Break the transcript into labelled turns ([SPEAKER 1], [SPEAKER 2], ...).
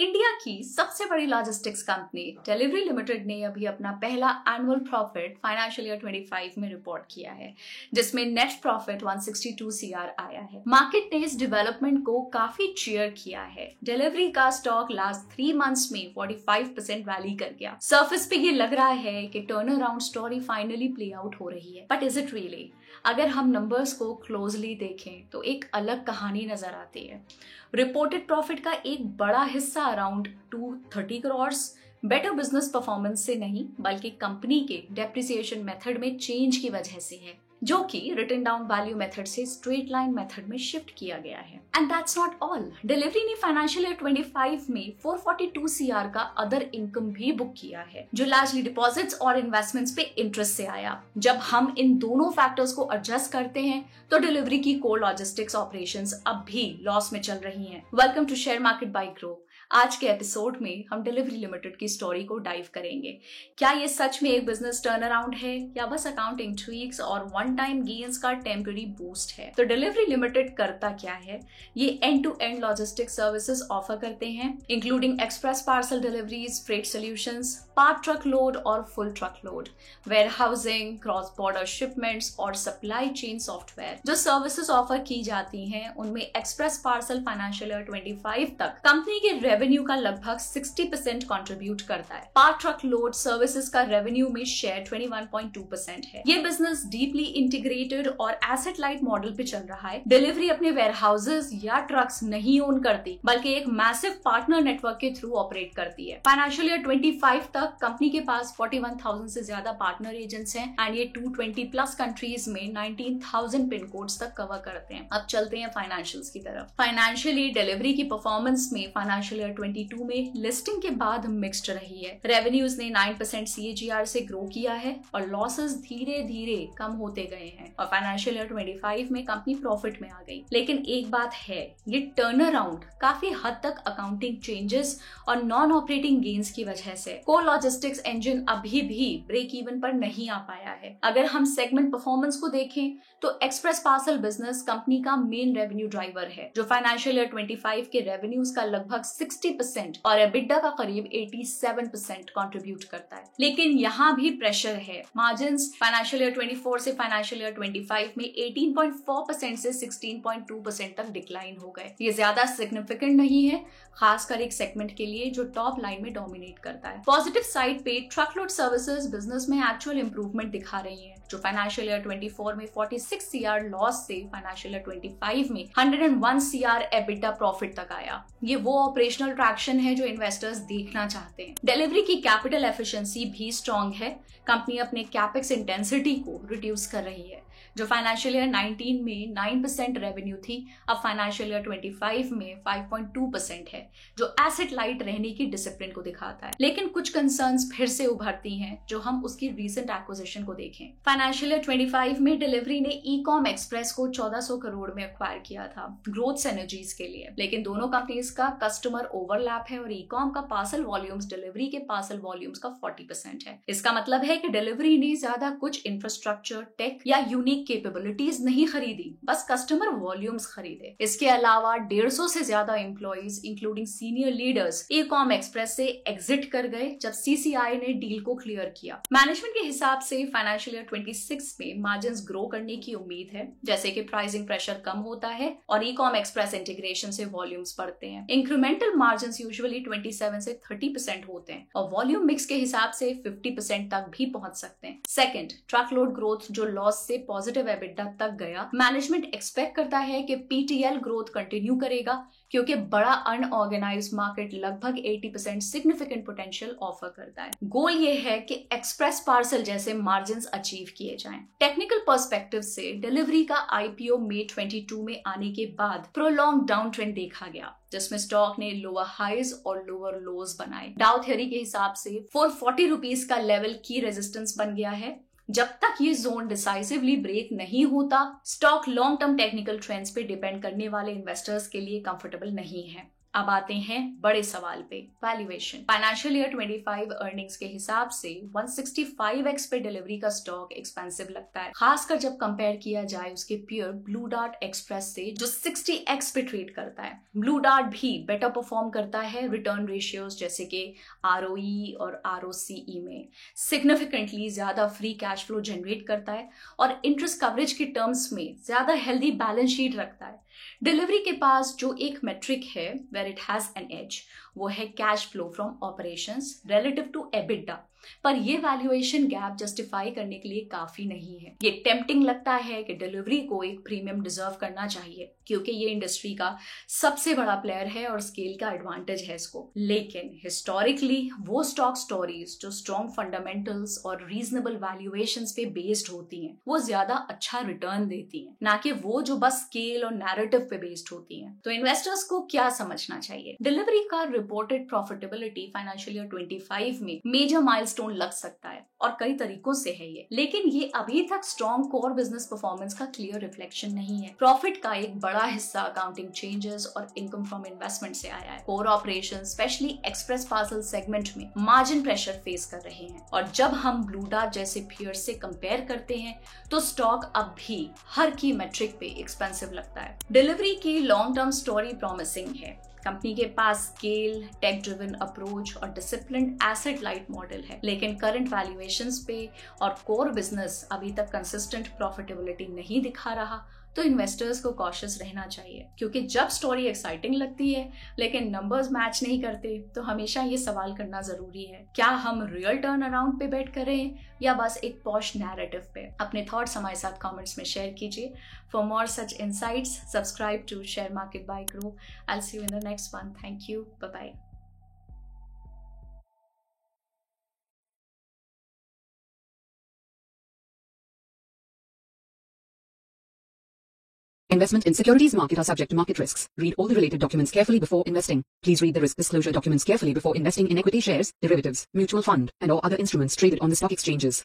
[SPEAKER 1] India की सबसे बड़ी लॉजिस्टिक्स कंपनी डिलीवरी लिमिटेड ने अभी अपना पहला एनुअल प्रॉफिट फाइनेंशियल ईयर 25 में रिपोर्ट किया है, जिसमें नेट प्रॉफिट 162 सीआर आया है। मार्केट ने इस डेवलपमेंट को काफी चीयर किया है। डिलीवरी का स्टॉक लास्ट 3 मंथ्स में 45% रैली कर गया। सरफेस पे ये लग रहा है कि turn around story finally play out हो रही है, बट इज इट रियली? अगर हम नंबर्स को क्लोजली देखें तो एक अलग कहानी नजर आती है। रिपोर्टेड प्रॉफिट का एक बड़ा हिस्सा around 230 crore better business performance से नहीं बल्कि कंपनी के डेप्रिसिएशन मेथड में चेंज की वजह से है, जो कि रिटन डाउन वैल्यू मेथड से स्ट्रेट लाइन मेथड में शिफ्ट किया गया है। And that's not all, delivery ने फाइनेंशियल ईयर 25 में 442 सीआर का अदर इनकम भी बुक किया है, जो लार्जली डिपॉजिट्स और इन्वेस्टमेंट्स पे इंटरेस्ट से आया। जब हम इन दोनों फैक्टर्स को एडजस्ट करते हैं तो डिलीवरी की कोर लॉजिस्टिक्स ऑपरेशंस अब भी लॉस में चल रही हैं। Welcome to share market by Groww. आज के एपिसोड में हम डिलीवरी लिमिटेड की स्टोरी को डाइव करेंगे। क्या ये सच में एक बिजनेस टर्न अराउंड है या बस अकाउंटिंग ट्वीक्स और वन टाइम गेन्स का टेम्पररी बूस्ट है? तो डिलीवरी लिमिटेड करता क्या है? ये end to end logistic services offer करते हैं, including express parcel deliveries, freight solutions, part truck load और full truck load, warehousing, cross border shipments और सप्लाई चेन सॉफ्टवेयर। जो सर्विसेज ऑफर की जाती हैं उनमें एक्सप्रेस पार्सल फाइनेंशियल ईयर 25 तक कंपनी के रेवेन्यू का लगभग 60% कंट्रीब्यूट करता है। पार्ट ट्रक लोड सर्विसेज का रेवेन्यू में शेयर 21.2% है। ये बिजनेस डीपली इंटीग्रेटेड और एसेट लाइट मॉडल पे चल रहा है। डिलीवरी अपने वेयर हाउसेज या ट्रक्स नहीं ओन करती बल्कि एक मैसिव पार्टनर नेटवर्क के थ्रू ऑपरेट करती है। फाइनेंशियल ईयर 25 तक कंपनी के पास 41,000 से ज्यादा पार्टनर एजेंट्स हैं एंड ये 220 प्लस कंट्रीज में 19,000 पिन कोड्स तक कवर करते हैं। अब चलते हैं फाइनेंशियल्स की तरफ। फाइनेंशियली डिलीवरी की परफॉर्मेंस में फाइनेंशियल ईयर 22 में लिस्टिंग के बाद मिक्स्ड रही है। रेवेन्यूज ने 9% CAGR से ग्रो किया है और लॉसेस धीरे धीरे कम होते गए हैं और फाइनेंशियल ईयर 25 में कंपनी प्रॉफिट में आ गई। लेकिन एक बात है, ये टर्न अराउंड काफी हद तक अकाउंटिंग चेंजेस और नॉन ऑपरेटिंग गेन्स की वजह से कोर लॉजिस्टिक्स इंजन अभी भी ब्रेक इवन पर नहीं आ पाया है। अगर हम सेगमेंट परफॉर्मेंस को देखें तो एक्सप्रेस पार्सल बिजनेस कंपनी का मेन रेवेन्यू ड्राइवर है, जो फाइनेंशियल ईयर 25 के रेवेन्यूज का लगभग 60% और एबिटा का करीब 87% कंट्रीब्यूट करता है। लेकिन यहाँ भी प्रेशर है। मार्जिन्स फाइनेंशियल ईयर 24 से फाइनेंशियल ईयर 25 में 18.4% से 16.2% तक डिक्लाइन हो गए। ये ज्यादा सिग्निफिकेंट नहीं है, खासकर एक सेगमेंट के लिए जो टॉप लाइन में डोमिनेट करता है। पॉजिटिव साइड पे ट्रकलोड सर्विसेज बिजनेस में एक्चुअल इंप्रूवमेंट दिखा रही है, जो फाइनेंशियल ईयर 24 में 46 सीआर लॉस से फाइनेंशियल ईयर 25 में 101 सीआर एबिटा प्रॉफिट तक आया। ये वो ऑपरेशनल ट्रैक्शन है जो इन्वेस्टर्स देखना चाहते हैं। डिलीवरी की कैपिटल एफिशिएंसी भी स्ट्रॉन्ग है। कंपनी अपने कैपेक्स इंटेंसिटी को रिड्यूस कर रही है, जो फाइनेंशियल ईयर 19 में 9% रेवेन्यू थी, अब फाइनेंशियल ईयर 25 में 5.2% है, जो एसेट लाइट रहने की डिसिप्लिन को दिखाता है। लेकिन कुछ कंसर्न्स फिर से उभरती हैं जो हम उसकी रीसेंट एक्विजिशन को देखें। फाइनेंशियल ईयर 25 में डिलीवरी ने ई-कॉम एक्सप्रेस को 1400 करोड़ में एक्वायर किया था ग्रोथ सिनर्जीज के लिए। लेकिन दोनों कंपनीज का कस्टमर ओवरलैप है और ई-कॉम का पार्सल वॉल्यूम्स डिलीवरी के पार्सल वॉल्यूम्स का 40% है। इसका मतलब है कि डिलीवरी ने ज्यादा कुछ इंफ्रास्ट्रक्चर, टेक या यूनिक कैपेबिलिटीज नहीं खरीदी, बस कस्टमर वॉल्यूम्स खरीदे। इसके अलावा 150 से ज्यादा employees including senior leaders e-com express से एग्जिट कर गए जब CCI ने डील को क्लियर किया। मैनेजमेंट के हिसाब से फाइनेंशियल ईयर 26 में मार्जिन्स ग्रो करने की उम्मीद है, जैसे कि प्राइसिंग प्रेशर कम होता है और ई-कॉम एक्सप्रेस इंटीग्रेशन से वॉल्यूम्स बढ़ते हैं। इंक्रीमेंटल मार्जिन्स यूजुअली 27 से 30% होते हैं और वॉल्यूम मिक्स के हिसाब से 50% तक भी पहुंच सकते हैं। सेकंड, ट्रकलोड ग्रोथ जो लॉस से पॉजिटिव एबिटा तक गया। मैनेजमेंट एक्सपेक्ट करता है कि PTL ग्रोथ कंटिन्यू करेगा क्योंकि बड़ा अनऑर्गेनाइज्ड मार्केट लगभग 80% सिग्निफिकेंट पोटेंशियल ऑफर करता है। गोल ये है कि एक्सप्रेस पार्सल जैसे मार्जिन्स अचीव किए जाएं। टेक्निकल पर्सपेक्टिव से डिलीवरी का IPO मई 22 में आने के बाद प्रोलॉन्ग डाउन ट्रेंड देखा गया, जिसमें स्टॉक ने लोअर हाइज और लोअर लोज बनाए। डाउ थ्योरी के हिसाब से 440 रुपीज का लेवल की रेजिस्टेंस बन गया है। जब तक ये जोन डिसाइसिवली ब्रेक नहीं होता, stock long term technical trends पे डिपेंड करने वाले इन्वेस्टर्स के लिए कंफर्टेबल नहीं है। अब आते हैं बड़े सवाल पे, वैल्यूएशन। फाइनेंशियल ईयर 25 अर्निंग्स के हिसाब से 165x पे डिलीवरी का स्टॉक एक्सपेंसिव लगता है, खासकर जब कंपेयर किया जाए उसके पीयर ब्लू डार्ट एक्सप्रेस से जो 60x पे ट्रेड करता है। ब्लू डार्ट भी बेटर परफॉर्म करता है रिटर्न रेशियोज जैसे कि ROE और ROCE में, सिग्निफिकेंटली ज्यादा फ्री कैश फ्लो जनरेट करता है और इंटरेस्ट कवरेज के टर्म्स में ज्यादा हेल्दी बैलेंस शीट रखता है। डिलीवरी के पास जो एक मेट्रिक है where it has an edge, वो है cash flow from operations relative to EBITDA, पर ये वैल्यूएशन गैप जस्टिफाई करने के लिए काफी नहीं है। ये टेम्पटिंग लगता है कि डिलीवरी को एक प्रीमियम डिजर्व करना चाहिए क्योंकि ये इंडस्ट्री का सबसे बड़ा प्लेयर है और स्केल का एडवांटेज है इसको, लेकिन हिस्टोरिकली वो स्टॉक स्टोरीज जो स्ट्रॉन्ग फंडामेंटल्स और रीजनेबल वैल्यूएशंस पे बेस्ड होती हैं वो ज्यादा अच्छा रिटर्न देती हैं, ना कि वो जो बस स्केल और नैरेटिव पे बेस्ड होती हैं। तो इन्वेस्टर्स को क्या समझना चाहिए? डिलीवरी का रिपोर्टेड प्रॉफिटेबिलिटी फाइनेंशियल ईयर 25 में मेजर माइलस्टोन लग सकता है और कई तरीकों से है ये, लेकिन ये अभी तक स्ट्रॉन्ग कोर बिजनेस परफॉर्मेंस का क्लियर रिफ्लेक्शन नहीं है। प्रॉफिट का एक बड़ा हिस्सा अकाउंटिंग चेंजेस और इनकम फ्रॉम इन्वेस्टमेंट से आया है। Core operation specially express parcel segment में मार्जिन प्रेशर फेस कर रहे हैं और जब हम ब्लू डार्ट जैसे पीयर्स से कंपेयर करते हैं तो स्टॉक अब भी हर की मेट्रिक पे एक्सपेंसिव लगता है। डिलीवरी की लॉन्ग टर्म स्टोरी प्रॉमिसिंग है। कंपनी के पास स्केल, टेक ड्रिवन अप्रोच और डिसिप्लिन्ड एसेट लाइट मॉडल है, लेकिन करंट वैल्यूएशंस पे और कोर बिजनेस अभी तक कंसिस्टेंट प्रॉफिटेबिलिटी नहीं दिखा रहा, तो इन्वेस्टर्स को कॉशियस रहना चाहिए क्योंकि जब स्टोरी एक्साइटिंग लगती है लेकिन नंबर्स मैच नहीं करते तो हमेशा ये सवाल करना जरूरी है, क्या हम रियल टर्न अराउंड पे बेट करें या बस एक पॉश नैरेटिव पे? अपने थॉट्स हमारे साथ कमेंट्स में शेयर कीजिए। For more such insights subscribe to share market by Groww. I will see you in the next one. Thank you, bye bye.
[SPEAKER 2] Investment in securities market are subject to market risks. Read all the related documents carefully before investing. Please read the risk disclosure documents carefully before investing in equity shares, derivatives, mutual fund, and or other instruments traded on the stock exchanges.